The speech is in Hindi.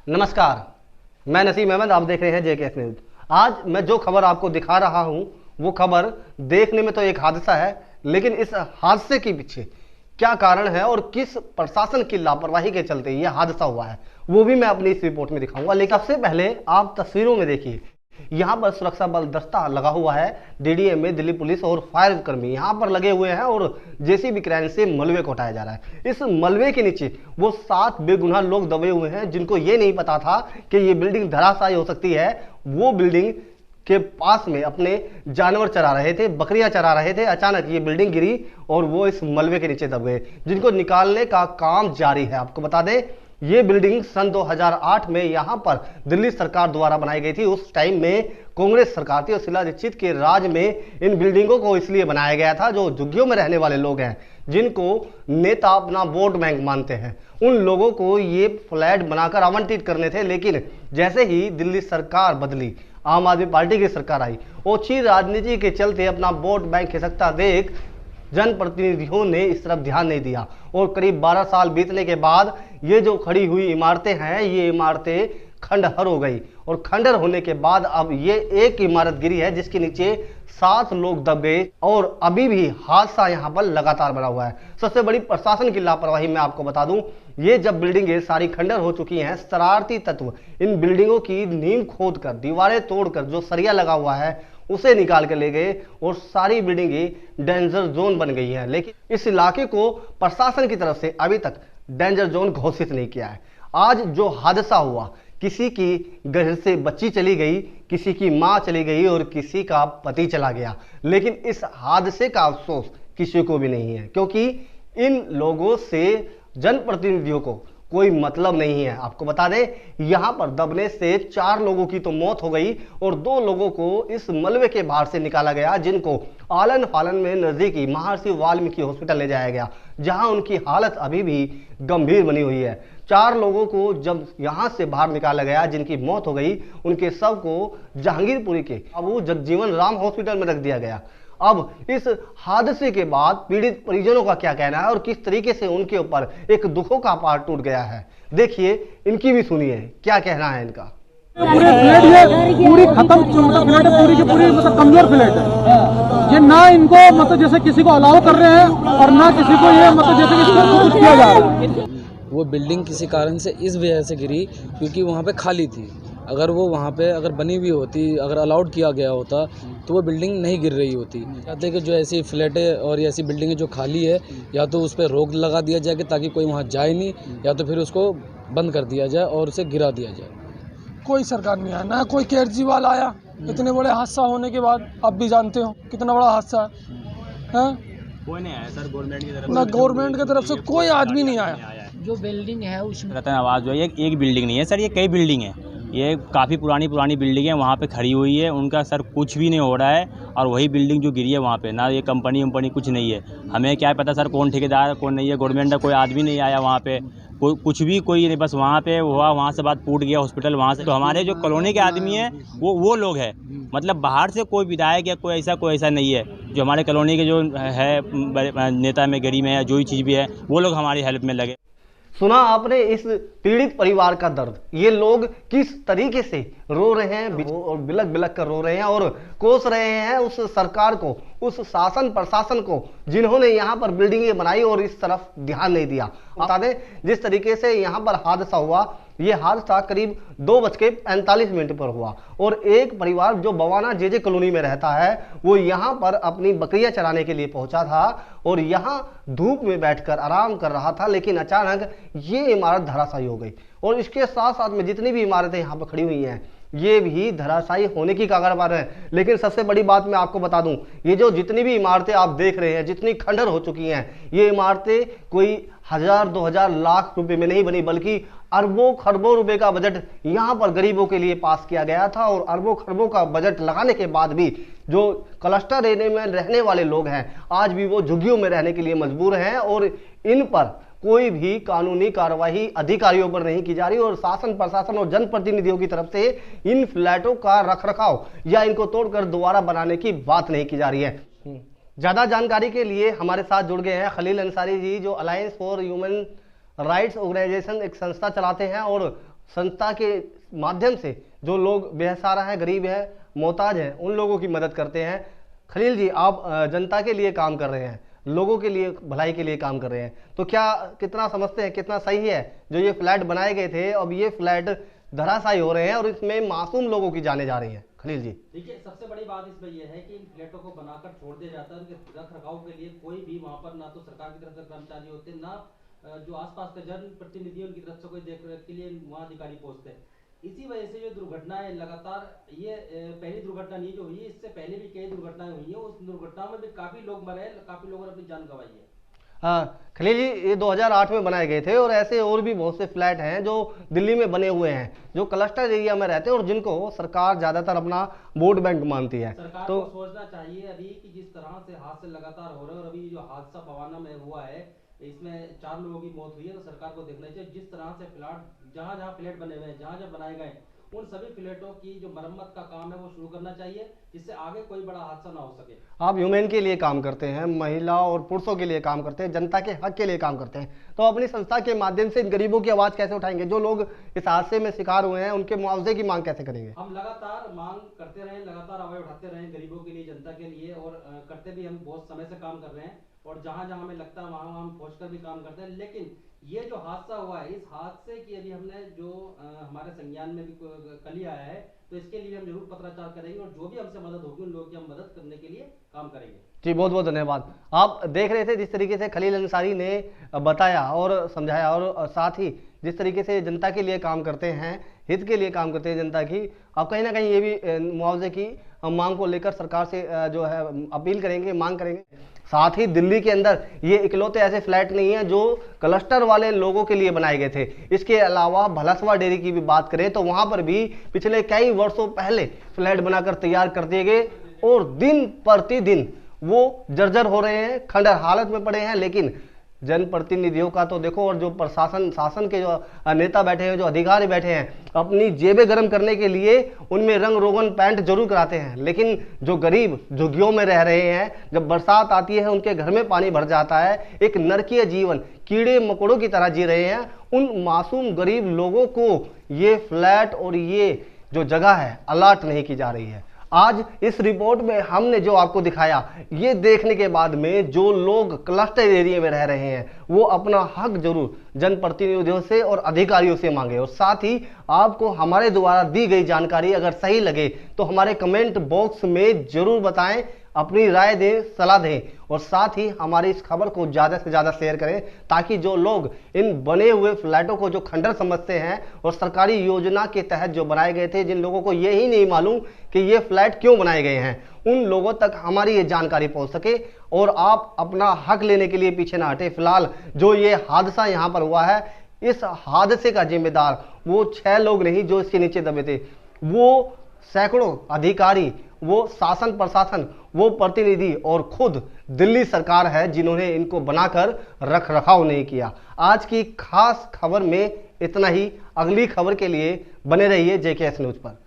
नमस्कार, मैं नसीम अहमद, आप देख रहे हैं JKF न्यूज। आज मैं जो खबर आपको दिखा रहा हूं वो खबर देखने में तो एक हादसा है, लेकिन इस हादसे के पीछे क्या कारण है और किस प्रशासन की लापरवाही के चलते ये हादसा हुआ है वो भी मैं अपनी इस रिपोर्ट में दिखाऊंगा। लेकिन सबसे पहले आप तस्वीरों में देखिए, यहाँ पर सुरक्षा बल दस्ता लगा हुआ है, DDMA दिल्ली पुलिस और फायर कर्मी यहाँ पर लगे हुए हैं और JCB क्रेन से मलबे को हटाया जा रहा है। इस मलबे के नीचे वो 7 बेगुनाह लोग दबे हुए हैं जिनको ये नहीं पता था कि ये बिल्डिंग धराशायी हो सकती है। वो बिल्डिंग के पास में अपने जानवर चरा रहे थे, बकरियां चरा रहे थे, अचानक ये बिल्डिंग गिरी और वो इस मलबे के नीचे दब गए, जिनको निकालने का काम जारी है। आपको बता दें, ये बिल्डिंग सन 2008 में यहां पर दिल्ली सरकार द्वारा बनाई गई थी। उस टाइम में कांग्रेस सरकार थी और शीला दीक्षित के राज में इन बिल्डिंगों को इसलिए बनाया गया था, जो झुग्गियों में रहने वाले लोग हैं, जिनको नेता अपना वोट बैंक मानते हैं, उन लोगों को ये फ्लैट बनाकर आवंटित करने थे। लेकिन जैसे ही दिल्ली सरकार बदली, आम आदमी पार्टी की सरकार आई, ओछी राजनीति के चलते अपना वोट बैंक खिसकता देख जनप्रतिनिधियों ने इस तरफ ध्यान नहीं दिया और करीब 12 साल बीतने के बाद ये जो खड़ी हुई इमारतें हैं, ये इमारतें खंडहर हो गई और खंडहर होने के बाद अब ये एक इमारत गिरी है जिसके नीचे 7 लोग दब गए और अभी भी हादसा यहाँ पर लगातार बना हुआ है। सबसे बड़ी प्रशासन की लापरवाही मैं आपको बता दूं, ये जब बिल्डिंगें सारी खंडहर हो चुकी हैं, शरारती तत्व इन बिल्डिंगों की नींव खोदकर, दीवारें तोड़कर जो सरिया लगा हुआ है उसे निकाल के ले गए और सारी बिल्डिंगें डेंजर जोन बन गई हैं। लेकिन इस इलाके को प्रशासन की तरफ से अभी तक डेंजर जोन घोषित नहीं किया है। आज जो हादसा हुआ, किसी की घर से बच्ची चली गई, किसी की मां चली गई और किसी का पति चला गया, लेकिन इस हादसे का अफसोस किसी को भी नहीं है, क्योंकि इन लोगों से जनप्रतिनिधियों को कोई मतलब नहीं है। आपको बता दें, यहां पर दबने से 4 लोगों की तो मौत हो गई और 2 लोगों को इस मलबे के बाहर से निकाला गया, जिनको आलन फालन में नजदीकी महर्षि वाल्मीकि हॉस्पिटल ले जाया गया, जहां उनकी हालत अभी भी गंभीर बनी हुई है। 4 लोगों को जब यहां से बाहर निकाला गया, जिनकी मौत हो गई, उनके शव को जहांगीरपुरी के बाबू जगजीवन राम हॉस्पिटल में रख दिया गया। अब इस हादसे के बाद पीड़ित परिजनों का क्या कहना है और किस तरीके से उनके ऊपर एक दुखों का पहाड़ टूट गया है, देखिए, इनकी भी सुनिए क्या कहना है इनका। पूरे फ्लैट ये पूरी खत्म मतलब फ्लैट है, पूरी की पूरी मतलब कमजोर फ्लैट है। ये ना इनको मतलब जैसे किसी को अलाउ कर रहे हैं और ना किसी को ये मतलब जैसे किसी कुछ किया जा रहा है। वो बिल्डिंग किसी कारण से इस वजह से गिरी क्योंकि वहाँ पे खाली थी। अगर वो वहाँ पे अगर बनी हुई होती, अगर अलाउड किया गया होता तो वो बिल्डिंग नहीं गिर रही होती। चाहते कि जो ऐसी फ्लैटें और ऐसी बिल्डिंगें जो खाली है, या तो उस पर रोक लगा दिया जाए कि ताकि कोई वहाँ जाए नहीं, या तो फिर उसको बंद कर दिया जाए और उसे गिरा दिया जाए। कोई सरकार नहीं आया, ना कोई केजरीवाल आया। इतने बड़े हादसा होने के बाद आप भी जानते हो कितना बड़ा हादसा है। कोई नहीं आया सर, गवर्नमेंट की तरफ, ना गवर्नमेंट की तरफ से कोई आदमी नहीं आया। जो बिल्डिंग है उसमें रतन आवाज़ जो है, एक बिल्डिंग नहीं है सर, ये कई बिल्डिंग है। ये काफ़ी पुरानी बिल्डिंग है, वहाँ पे खड़ी हुई है, उनका सर कुछ भी नहीं हो रहा है। और वही बिल्डिंग जो गिरी है वहाँ पे, ना ये कंपनी वंपनी कुछ नहीं है। हमें क्या पता सर कौन ठेकेदार कौन नहीं है, गवर्नमेंट का कोई आदमी नहीं आया वहाँ पे, कोई कुछ भी कोई नहीं, बस वहाँ पे हुआ, वहाँ से बात टूट गया हॉस्पिटल वहाँ से। तो हमारे जो कॉलोनी के आदमी हैं वो लोग हैं, मतलब बाहर से कोई विधायक या कोई ऐसा नहीं है। जो हमारे कॉलोनी के जो है नेता में गड़ी में है, जो भी चीज़ भी है, वो लोग हमारी हेल्प में लगे। सुना आपने इस पीड़ित परिवार का दर्द, ये लोग किस तरीके से रो रहे हैं और बिलक बिलक कर रो रहे हैं और कोस रहे हैं उस सरकार को, उस शासन प्रशासन को, जिन्होंने यहाँ पर बिल्डिंगें बनाई और इस तरफ ध्यान नहीं दिया। बता दें, जिस तरीके से यहाँ पर हादसा हुआ, ये हादसा करीब 2:45 पर हुआ और एक परिवार जो बवाना JJ कॉलोनी में रहता है, वो यहाँ पर अपनी बकरियां चराने के लिए पहुंचा था और यहाँ धूप में बैठकर आराम कर रहा था। लेकिन अचानक ये इमारत धराशायी हो गई और इसके साथ साथ में जितनी भी इमारतें यहाँ पर खड़ी हुई हैं, ये भी धराशायी होने की कगार पर है। लेकिन सबसे बड़ी बात मैं आपको बता दूं, ये जो जितनी भी इमारतें आप देख रहे हैं, जितनी खंडहर हो चुकी हैं, ये इमारतें कोई 1000-2000 लाख रुपए में नहीं बनी, बल्कि अरबों खरबों रुपए का बजट यहाँ पर गरीबों के लिए पास किया गया था। और अरबों खरबों का बजट लगाने के बाद भी जो क्लस्टर एरिया में रहने वाले लोग हैं, आज भी वो झुग्गियों में रहने के लिए मजबूर हैं और इन पर कोई भी कानूनी कार्रवाई अधिकारियों पर नहीं की जा रही और शासन प्रशासन और जनप्रतिनिधियों की तरफ से इन फ्लैटों का रखरखाव या इनको तोड़कर दोबारा बनाने की बात नहीं की जा रही है। ज्यादा जानकारी के लिए हमारे साथ जुड़ गए हैं खलील अंसारी जी, जो alliance for human rights organisation एक संस्था चलाते हैं और संस्था के माध्यम से जो लोग बेसहारा हैं, गरीब हैं, मोहताज हैं, उन लोगों की मदद करते हैं। खलील जी, आप जनता के लिए काम कर रहे हैं, लोगों के लिए, भलाई के लिए काम कर रहे हैं, तो क्या कितना समझते हैं, कितना सही है जो ये फ्लैट बनाए गए थे, अब ये फ्लैट धराशायी हो रहे हैं और इसमें मासूम लोगों की जानें जा रही हैं? खलील जी, देखिए, सबसे बड़ी बात इसमें यह है कि इन फ्लैटों को बनाकर छोड़ दिया जाता है। उनके रख रखाव के लिए कोई भी वहाँ पर ना तो सरकार की तरफ से कर्मचारी होते, ना जो आसपास के जन प्रतिनिधि उनकी तरफ से कोई देखरेख के लिए वहाँ अधिकारी पहुँचते हैं। इसी वजह से जो दुर्घटनाएं लगातार, ये पहली दुर्घटना नहीं जो हुई, इससे पहले भी कई दुर्घटनाएं हुई हैं। उस दुर्घटना में भी काफी लोग मरे, काफी लोगों ने अपनी जान गंवाई है। हाँ खलील जी, ये 2008 में बनाए गए थे और ऐसे और भी बहुत से फ्लैट हैं जो दिल्ली में बने हुए हैं, जो क्लस्टर एरिया में रहते हैं और जिनको सरकार ज्यादातर अपना वोट बैंक मानती है। सरकार तो को सोचना चाहिए अभी कि जिस तरह से हादसे लगातार हो रहे हैं, और अभी जो हादसा बवाना में हुआ है, इसमें 4 लोगों की मौत हुई है, तो सरकार को देखना चाहिए जिस तरह से फ्लैट, जहां जहां फ्लैट बने हुए हैं, जहां जहां बनाए गए, उन सभी फ्लैटों की जो मरम्मत का काम है वो शुरू करना चाहिए, जिससे आगे कोई बड़ा हादसा ना हो सके। आप ह्यूमैन के लिए काम करते हैं, महिला और पुरुषों के लिए काम करते हैं, जनता के हक के लिए काम करते हैं, तो अपनी संस्था के माध्यम से इन गरीबों की आवाज़ कैसे उठाएंगे? जो लोग इस हादसे में शिकार हुए हैं उनके मुआवजे की मांग कैसे करेंगे? हम लगातार मांग करते रहे, लगातार आवाज उठाते रहे गरीबों के लिए, जनता के लिए, और करते भी हम बहुत समय से काम कर रहे हैं, और जहां जहां हमें लगता है वहां हम पहुंचकर भी काम करते हैं। लेकिन ये जो हादसा हुआ है, इस हादसे की अभी हमने जो हमारे संज्ञान में भी कल ही आया है, तो इसके लिए हम जरूर पत्राचार करेंगे, और जो भी हमसे मदद होगी उन लोगों की हम मदद करने के लिए काम करेंगे। जी, बहुत बहुत धन्यवाद। आप देख रहे थे जिस तरीके से खलील अंसारी ने बताया और समझाया, और साथ ही जिस तरीके से जनता के लिए काम करते हैं, हित के लिए काम करते हैं जनता की, आप कहीं ना कहीं ये भी मुआवजे की मांग को लेकर सरकार से जो है अपील करेंगे, मांग करेंगे। साथ ही दिल्ली के अंदर ये इकलौते ऐसे फ्लैट नहीं है जो क्लस्टर वाले लोगों के लिए बनाए गए थे। इसके अलावा भलसवा डेयरी की भी बात करें तो वहां पर भी पिछले कई वर्षों पहले फ्लैट बनाकर तैयार कर दिए गए, और दिन प्रतिदिन वो जर्जर हो रहे हैं, खंडर हालत में पड़े हैं। लेकिन जनप्रतिनिधियों का तो देखो, और जो प्रशासन, शासन के जो नेता बैठे हैं, जो अधिकारी बैठे हैं, अपनी जेबें गर्म करने के लिए उनमें रंग रोगन पैंट जरूर कराते हैं। लेकिन जो गरीब झुग्गियों में रह रहे हैं, जब बरसात आती है उनके घर में पानी भर जाता है, एक नरकीय जीवन, कीड़े मकोड़ों की तरह जी रहे हैं, उन मासूम गरीब लोगों को ये फ्लैट और ये जो जगह है अलॉट नहीं की जा रही है। आज इस रिपोर्ट में हमने जो आपको दिखाया, ये देखने के बाद में जो लोग क्लस्टर एरिया में रह रहे हैं वो अपना हक जरूर जनप्रतिनिधियों से और अधिकारियों से मांगे। और साथ ही आपको हमारे द्वारा दी गई जानकारी अगर सही लगे तो हमारे कमेंट बॉक्स में जरूर बताएं, अपनी राय दें, सलाह दें, और साथ ही हमारी इस खबर को ज़्यादा से ज़्यादा शेयर करें, ताकि जो लोग इन बने हुए फ्लैटों को जो खंडर समझते हैं और सरकारी योजना के तहत जो बनाए गए थे, जिन लोगों को यही नहीं मालूम कि ये फ्लैट क्यों बनाए गए हैं, उन लोगों तक हमारी ये जानकारी पहुंच सके और आप अपना हक लेने के लिए पीछे ना हटे। फिलहाल जो ये हादसा यहाँ पर हुआ है, इस हादसे का जिम्मेदार वो 6 लोग नहीं जो इसके नीचे दबे थे, वो सैकड़ों अधिकारी, वो शासन प्रशासन, वो प्रतिनिधि और खुद दिल्ली सरकार है जिन्होंने इनको बनाकर रख रखाव नहीं किया। आज की खास खबर में इतना ही। अगली खबर के लिए बने रहिए JKS न्यूज पर।